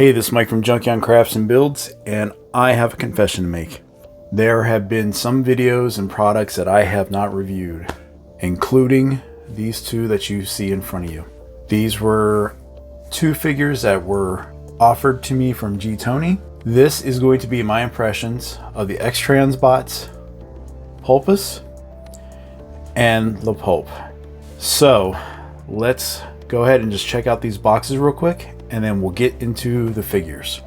Hey, this is Mike from Junkyard Crafts and Builds, and I have a confession to make. There have been some videos and products that I have not reviewed, including these two that you see in front of you. These were two figures that were offered to me from G-Toney. This is going to be my impressions of the X-Transbots Polpus and the Poulpe. So let's go ahead and just check out these boxes real quick, and then we'll get into the figures.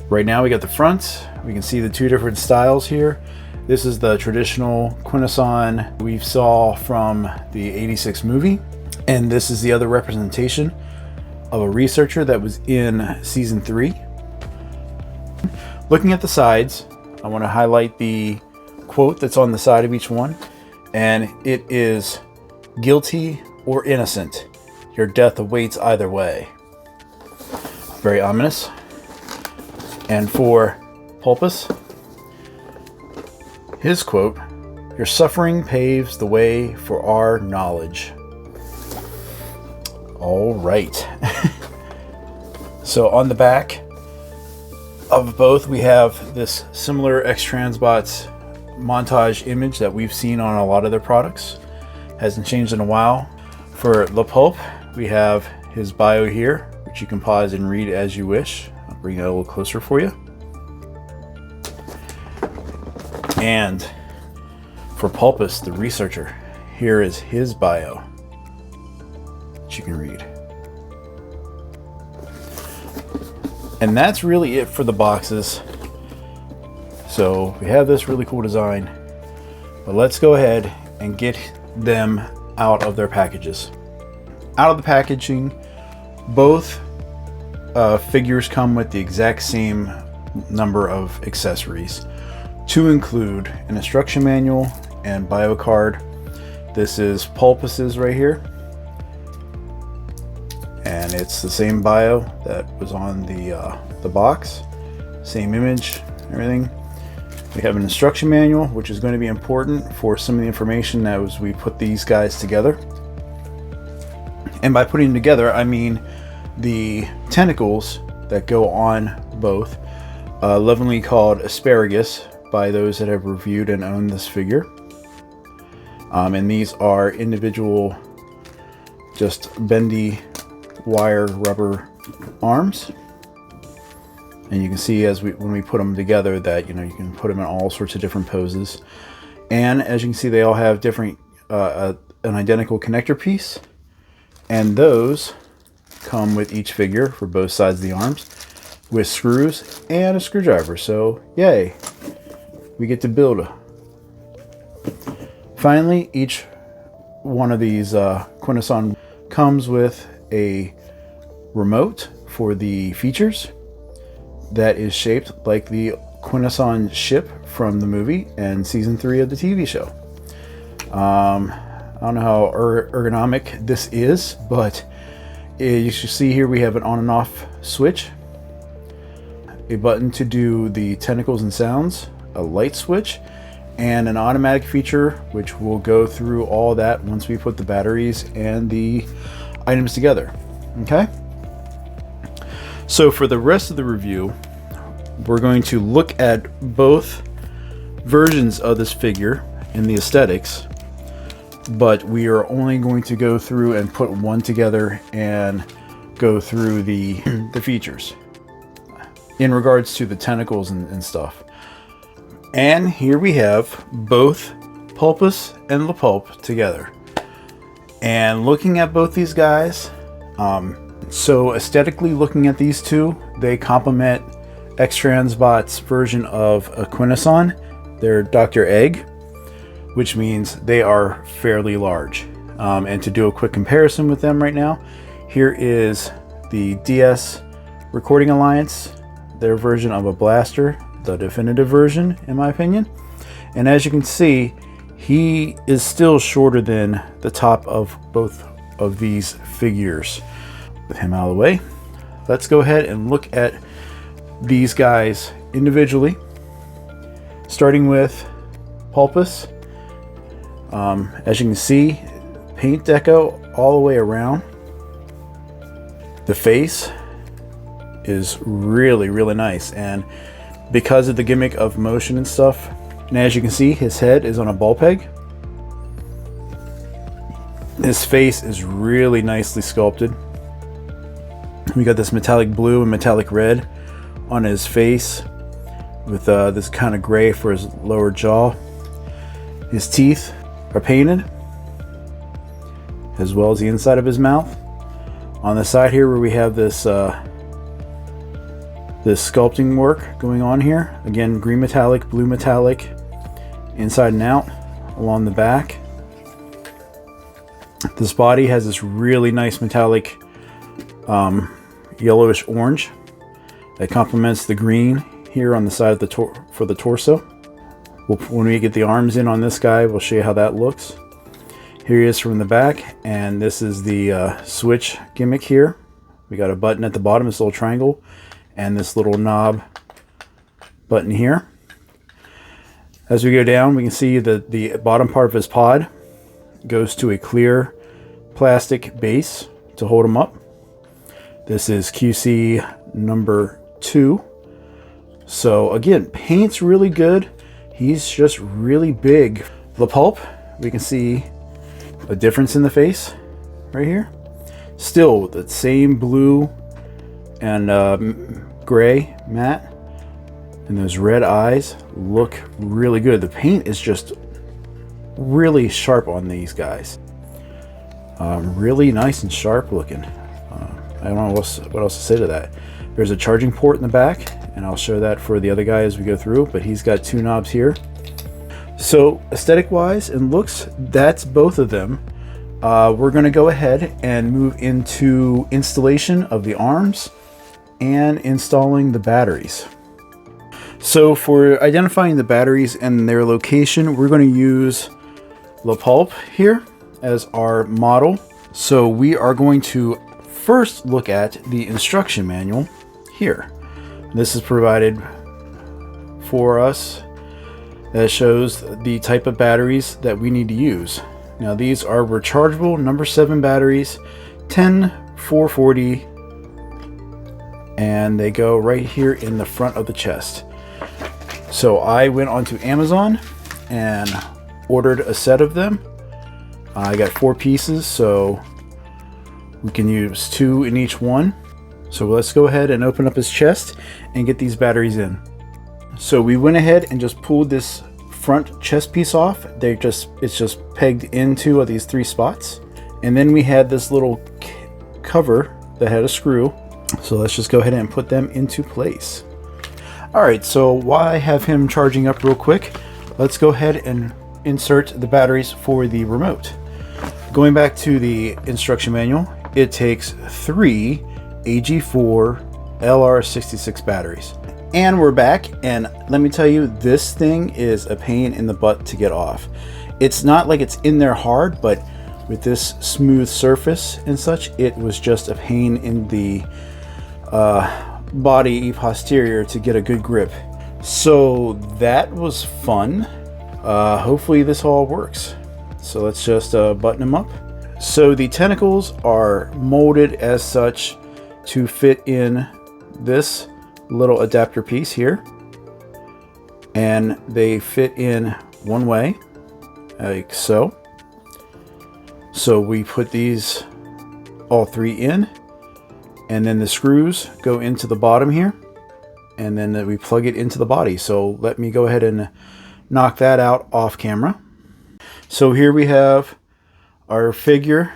Right now we got the front. We can see the two different styles here. This is the traditional Quintesson we saw from the '86 movie, and this is the other representation of a researcher that was in season 3. Looking at the sides, I want to highlight the quote that's on the side of each one, and it is "Guilty or innocent, your death awaits either way." Very ominous. And for Polpus, his quote, "Your suffering paves the way for our knowledge." All right. So on the back of both, we have this similar X-Transbots montage image that we've seen on a lot of their products. Hasn't changed in a while. For the Poulpe, we have his bio here, which you can pause and read as you wish. I'll bring that a little closer for you. And for Polpus, the researcher, here is his bio that you can read. And that's really it for the boxes. So we have this really cool design, but let's go ahead and get them out of their packages. Out of the packaging, both figures come with the exact same number of accessories, to include an instruction manual and bio card. This is Polpus's right here, and it's the same bio that was on the box, same image, everything. We have an instruction manual, which is going to be important for some of the information as we put these guys together. And by putting them together, I mean the tentacles that go on both, lovingly called asparagus by those that have reviewed and owned this figure. And these are individual, just bendy wire rubber arms. And you can see when we put them together that you can put them in all sorts of different poses. And as you can see, they all have different an identical connector piece, and those come with each figure for both sides of the arms with screws and a screwdriver. So yay, we get to build a. Finally, each one of these Quintesson comes with a remote for the features that is shaped like the Quintesson ship from the movie and season 3 of the TV show. I don't know how ergonomic this is, but you should see here we have an on and off switch, a button to do the tentacles and sounds, a light switch, and an automatic feature which will go through all that once we put the batteries and the items together. Okay? So for the rest of the review, we're going to look at both versions of this figure in the aesthetics, but we are only going to go through and put one together and go through the features in regards to the tentacles and stuff. And here we have both Polpus and the Poulpe together. And looking at both these guys, so aesthetically looking at these two, they complement X-Transbots' version of a Quintesson. They're Dr. Egg, which means they are fairly large. And to do a quick comparison with them right now, here is the DS Recording Alliance, their version of a blaster, the definitive version in my opinion. And as you can see, he is still shorter than the top of both of these figures. With him out of the way, let's go ahead and look at these guys individually, starting with Polpus. As you can see, paint deco all the way around. The face is really, really nice. And because of the gimmick of motion and stuff, and as you can see, his head is on a ball peg. His face is really nicely sculpted. We got this metallic blue and metallic red on his face with this kind of gray for his lower jaw. His teeth are painted, as well as the inside of his mouth. On the side here where we have this this sculpting work going on here, again, green metallic, blue metallic, inside and out along the back. This body has this really nice metallic yellowish orange that complements the green here on the side of the for the torso. When we get the arms in on this guy, we'll show you how that looks. Here he is from the back, and this is the switch gimmick here. We got a button at the bottom, this little triangle, and this little knob button here. As we go down, we can see that the bottom part of his pod goes to a clear plastic base to hold him up. This is QC number 2. So again, paint's really good. He's just really big. The Poulpe, we can see a difference in the face right here. Still the same blue and gray matte, and those red eyes look really good. The paint is just really sharp on these guys. Really nice and sharp looking. I don't know what else to say to that. There's a charging port in the back, and I'll show that for the other guy as we go through, but he's got 2 knobs here. So aesthetic wise and looks, that's both of them. We're going to go ahead and move into installation of the arms and installing the batteries. So for identifying the batteries and their location, we're going to use the Poulpe here as our model. So we are going to first look at the instruction manual here. This is provided for us that shows the type of batteries that we need to use. Now these are rechargeable number 7 batteries, 10 440, and they go right here in the front of the chest. So I went onto Amazon and ordered a set of them. I got 4 pieces, so we can use 2 in each one. So let's go ahead and open up his chest and get these batteries in. So we went ahead and just pulled this front chest piece off. It's just pegged into these 3 spots. And then we had this little cover that had a screw. So let's just go ahead and put them into place. Alright, so while I have him charging up real quick, let's go ahead and insert the batteries for the remote. Going back to the instruction manual, it takes 3 AG4 LR66 batteries. And we're back, and let me tell you, this thing is a pain in the butt to get off. It's not like it's in there hard, but with this smooth surface and such, it was just a pain in the body posterior to get a good grip. So that was fun. Hopefully this all works. So let's just button them up. So the tentacles are molded as such to fit in this little adapter piece here, and they fit in one way like so. So we put these all 3 in, and then the screws go into the bottom here, and then we plug it into the body. So let me go ahead and knock that out off camera. So here we have our figure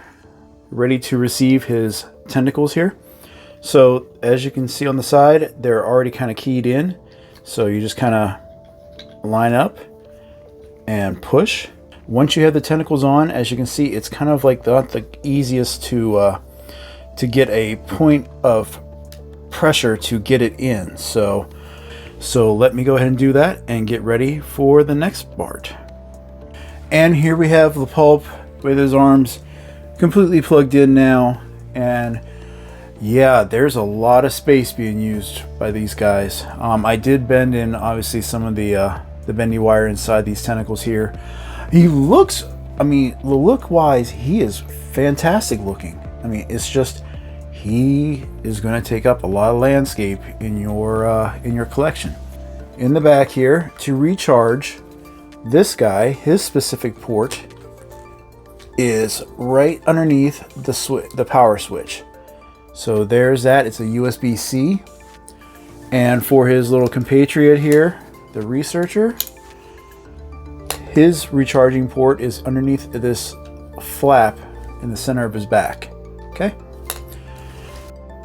ready to receive his tentacles here. So as you can see on the side, they're already kind of keyed in. So you just kind of line up and push. Once you have the tentacles on, as you can see, it's kind of like not the easiest to get a point of pressure to get it in. So let me go ahead and do that and get ready for the next part. And here we have the Poulpe with his arms completely plugged in now, and yeah, there's a lot of space being used by these guys. I did bend in obviously some of the bendy wire inside these tentacles here. He looks, I mean, look wise, he is fantastic looking. I mean, it's just, he is going to take up a lot of landscape in your collection. In the back here, to recharge this guy, his specific port is right underneath the power switch. So there's that. It's a USB-C. And for his little compatriot here, the researcher, his recharging port is underneath this flap in the center of his back. Okay.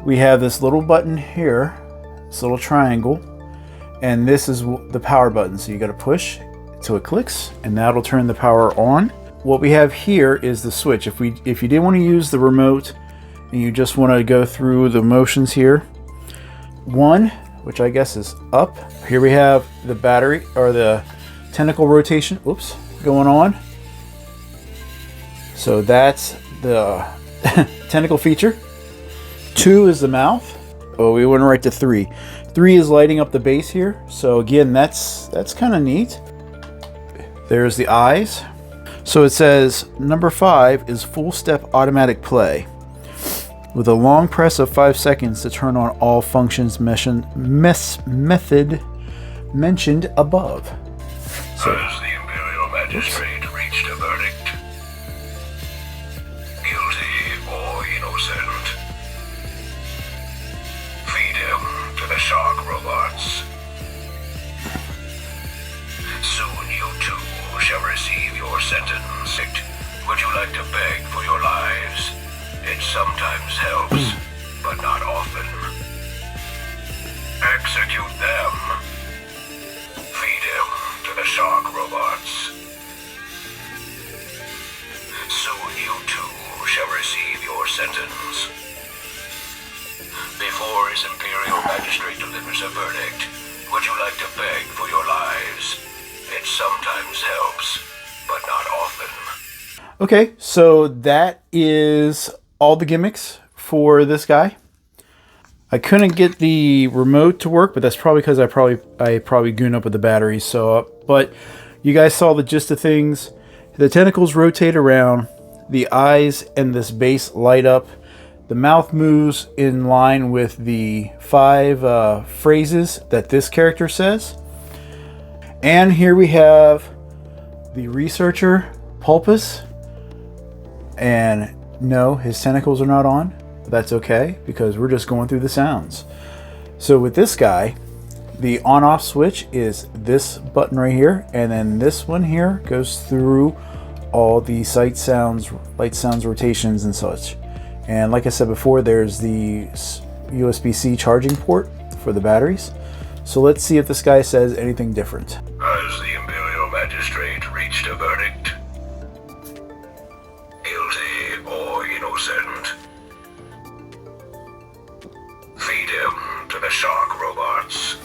We have this little button here, this little triangle, and this is the power button. So you got to push till it clicks, and that'll turn the power on. What we have here is the switch. If you didn't want to use the remote and you just want to go through the motions here, one, which I guess is up. Here we have the battery or the tentacle rotation, going on. So that's the tentacle feature. 2 is the mouth. Oh, we went right to 3. 3 is lighting up the base here. So again, that's kind of neat. There's the eyes. So it says number 5 is full step automatic play with a long press of 5 seconds to turn on all functions method mentioned above. So, as the Imperial Magistrate reached a verdict, guilty or innocent, feed him to the shark robots. Soon you too shall receive your sentence. Would you like to beg for your lives? It sometimes helps, but not often. Execute them. Feed him to the shark robots. Soon you too shall receive your sentence. Before his Imperial Magistrate delivers a verdict, would you like to beg for your lives? It sometimes helps, but not often. okay, so that is all the gimmicks for this guy. I couldn't get the remote to work, but that's probably because I probably gooned up with the batteries. So, but you guys saw the gist of things. The tentacles rotate around, the eyes and this base light up. The mouth moves in line with the 5 phrases that this character says. And here we have the researcher, Poulpus. And no, his tentacles are not on. But that's okay, because we're just going through the sounds. So with this guy, the on-off switch is this button right here. And then this one here goes through all the sight sounds, light sounds, rotations, and such. And like I said before, there's the USB-C charging port for the batteries. So let's see if this guy says anything different. As the Imperial Magistrate reached a verdict, guilty or innocent, feed him to the shark robots.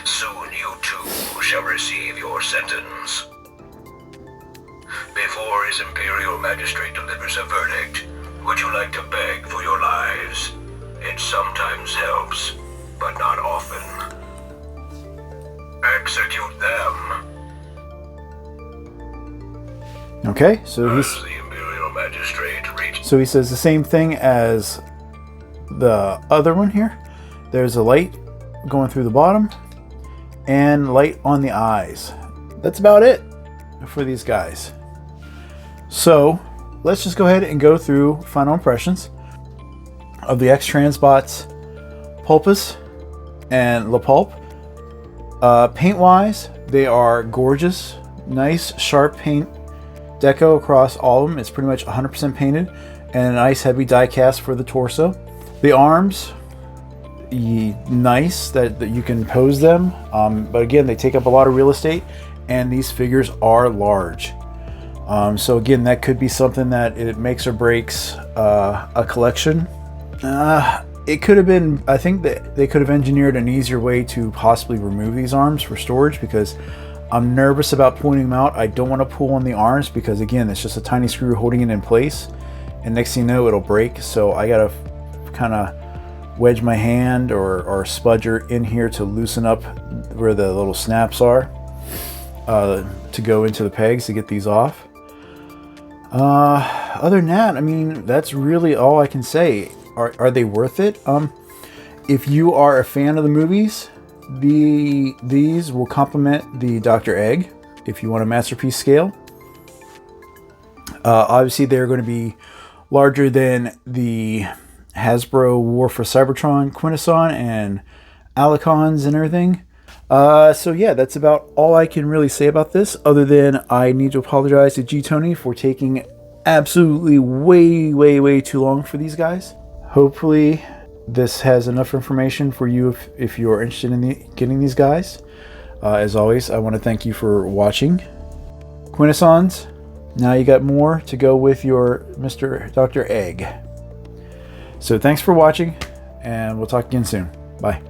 Soon you too shall receive your sentence. Before his Imperial Magistrate delivers a verdict, would you like to beg for your lives? It sometimes helps, but not often. Execute them. Okay, so As the Imperial Magistrate reached. So he says the same thing as the other one here. There's a light going through the bottom and light on the eyes. That's about it for these guys. So let's just go ahead and go through final impressions of the X-Transbots Polpus and La Poulpe. Paint wise, they are gorgeous, nice sharp paint deco across all of them. It's pretty much 100% painted and a nice heavy die cast for the torso. The arms, nice that you can pose them, but again, they take up a lot of real estate, and these figures are large. So again, that could be something that it makes or breaks a collection. It could have been, I think that they could have engineered an easier way to possibly remove these arms for storage, because I'm nervous about pulling them out. I don't want to pull on the arms because again, it's just a tiny screw holding it in place, and next thing you know, it'll break. So I gotta kind of wedge my hand or spudger in here to loosen up where the little snaps are to go into the pegs to get these off. other than that, I mean, that's really all I can say. Are they worth it? If you are a fan of the movies, these will complement the Dr. Egg if you want a masterpiece scale. Obviously, they're going to be larger than the Hasbro War for Cybertron Quintesson and Alicons and everything. So yeah, that's about all I can really say about this, other than I need to apologize to G-Toney for taking absolutely way too long for these guys. Hopefully this has enough information for you if you're interested in getting these guys. As always, I want to thank you for watching. Quintessons, now you got more to go with your Mr. Dr. Egg. So thanks for watching, and we'll talk again soon. Bye.